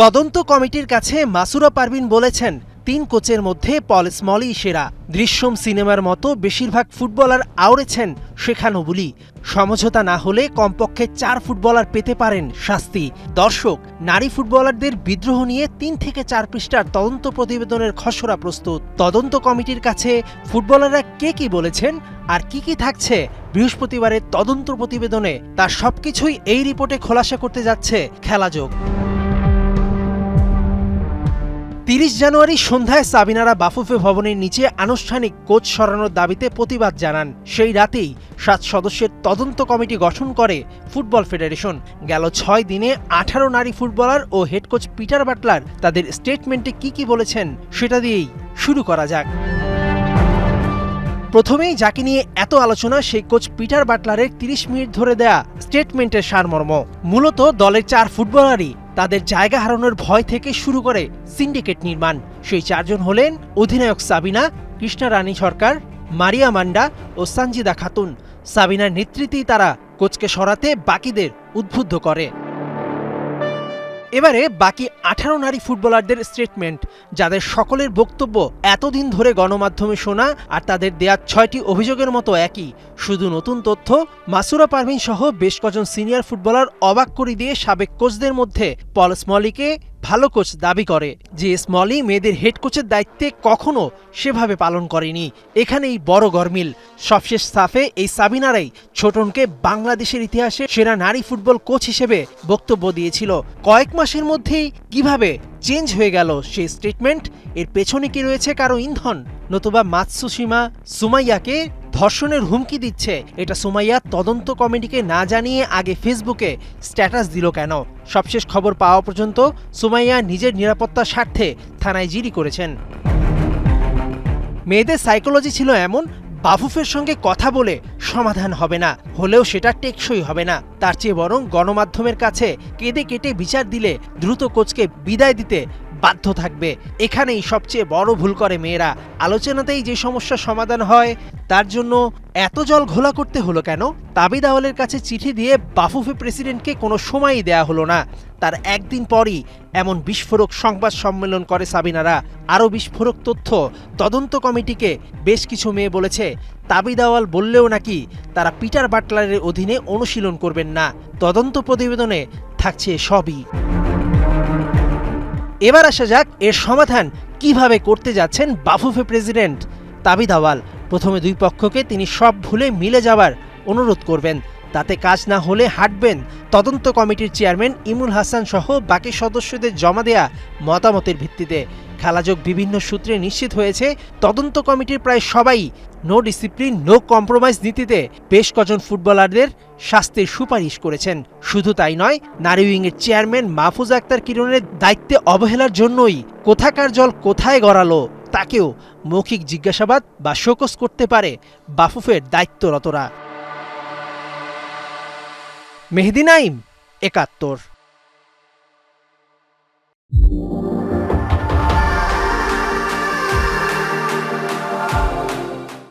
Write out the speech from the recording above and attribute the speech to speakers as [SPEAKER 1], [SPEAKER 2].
[SPEAKER 1] তদন্ত কমিটির কাছে মাসুরা পারভিন বলেছেন, ৩ কোচের মধ্যে পল স্মলই সেরা। দৃশ্যম সিনেমার মতো বেশিরভাগ ফুটবলার আওড়েছেন শেখানো-বুলি। সমঝোতা না হলে কমপক্ষে ৪ ফুটবলার পেতে পারেন শাস্তি। দর্শক, নারী ফুটবলারদের বিদ্রোহ নিয়ে ৩ থেকে ৪ পৃষ্ঠার তদন্ত প্রতিবেদনের খসড়া প্রস্তুত। তদন্ত কমিটির কাছে ফুটবলাররা কে কি বলেছেন আর কি কি থাকছে বৃহস্পতিবারের তদন্ত প্রতিবেদনে, তার সবকিছুই এই রিপোর্টে খোলাসা করতে যাচ্ছে খেলাযোগ। ৩০ জানুয়ারি সন্ধ্যায় সাবিনারা বাফুফে ভবনের নিচে আনুষ্ঠানিক কোচ সরানোর দাবিতে প্রতিবাদ জানান। সেই রাতেই ৭ সদস্যের তদন্ত কমিটি গঠন করে ফুটবল ফেডারেশন। গেল ৬ দিনে ১৮ নারী ফুটবলার ও হেড কোচ পিটার বাটলার তাদের স্টেটমেন্টে কি বলেছেন সেটা দিয়েই শুরু করা যাক। প্রথমেই যাকে নিয়ে এত আলোচনা সেই কোচ পিটার বাটলারের ৩০ মিনিট ধরে দেয়া স্টেটমেন্টের সারমর্ম। মূলত দলের ৪ ফুটবলারই তাদের জায়গা হারানোর ভয় থেকে শুরু করে সিন্ডিকেট নির্মাণ। সেই ৪ জন হলেন অধিনায়ক সাবিনা, কৃষ্ণা রানী সরকার, মারিয়া মান্ডা ও সানজিদা খাতুন। সাবিনার নেতৃত্বেই তারা কোচকে সরাতে বাকিদের উদ্বুদ্ধ করে। এবারে বাকি ১৮ নারী ফুটবলারদের স্টেটমেন্ট, যাদের সকলের বক্তব্য এতদিন ধরে গণমাধ্যমে শোনা আর তাদের দেয়া ৬টি অভিযোগের মতো একই। শুধু নতুন তথ্য, মাসুরা পারভিন সহ বেশ কজন সিনিয়র ফুটবলার অবাক করে দিয়ে সাবেক কোচদের মধ্যে পল স্মলিকে ভালো কোচ দাবি করে, যে স্মলি মেয়েদের হেড কোচের দায়িত্বে কখনো সেভাবে পালন করেনি। এখানেই বড় গরমিল। সবশেষ সাফে এই সাবিনারাই ছোটনকে বাংলাদেশের ইতিহাসে সেরা নারী ফুটবল কোচ হিসেবে বক্তব্য দিয়েছিল। কয়েক মাসের মধ্যেই কিভাবে চেঞ্জ হয়ে গেল সেই স্টেটমেন্ট? এর পেছনে কি রয়েছে কারো ইন্ধন, নতুবা মাতসুশিমা সুমাইয়াকে ধর্ষণের হুমকি দিচ্ছে? এটা সুমাইয়া তদন্ত কমিটিকে না জানিয়ে আগে ফেসবুকে স্ট্যাটাস দিল কেন? সবশেষ খবর পাওয়া পর্যন্ত সুমাইয়া নিজের নিরাপত্তার স্বার্থে থানায় জিডি করেছেন। মেয়েদের সাইকোলজি ছিল এমন, বাফুফের সঙ্গে কথা বলে সমাধান হবে না, হলেও সেটা টেকসই হবে না। তার চেয়ে বরং গণমাধ্যমের কাছে কেঁদে কেটে বিচার দিলে দ্রুত কোচকে বিদায় দিতে বাধ্য থাকবে। এখানেই সবচেয়ে বড় ভুল করে মেয়েরা। আলোচনাতেই যে সমস্যার সমাধান হয় তার জন্য এত জল ঘোলা করতে হলো কেন? তাবিদ আওয়ালের কাছে চিঠি দিয়ে বাফুফে প্রেসিডেন্টকে কোনো সময়ই দেয়া হলো না। তার একদিন পরই এমন বিস্ফোরক সংবাদ সম্মেলন করে সাবিনারা। আরও বিস্ফোরক তথ্য, তদন্ত কমিটিকে বেশ কিছু মেয়ে বলেছে তাবিদ আওয়াল বললেও নাকি তারা পিটার বাটলারের অধীনে অনুশীলন করবেন না। তদন্ত প্রতিবেদনে থাকছে সবই। এবার আসা যাক এর সমাধান কিভাবে করতে যাচ্ছেন বাফুফে প্রেসিডেন্ট তাবিদ আওয়াল। প্রথমে দুই পক্ষকে তিনি সব ভুলে মিলে যাওয়ার অনুরোধ করবেন। তাতে কাজ না হলে হাঁটবেন তদন্ত কমিটির চেয়ারম্যান ইমরুল হাসান সহ বাকি সদস্যদের জমা দেয়া মতামতের ভিত্তিতে। খেলাযোগ বিভিন্ন সূত্রে নিশ্চিত হয়েছে তদন্ত কমিটির প্রায় সবাই নো ডিসিপ্লিন নো কম্প্রোমাইজ নীতিতে বেশ কজন ফুটবলারদের শাস্তির সুপারিশ করেছেন। শুধু তাই নয়, নারী উইংয়ের চেয়ারম্যান মাহফুজা আক্তার কিরণের দায়িত্বে অবহেলার জন্যই কোথাকার জল কোথায় গড়ালো তাকেও মৌখিক জিজ্ঞাসাবাদ বা শোকজ করতে পারে বাফুফের দায়িত্বরতরা। মেহেদি নাইম, ৭১।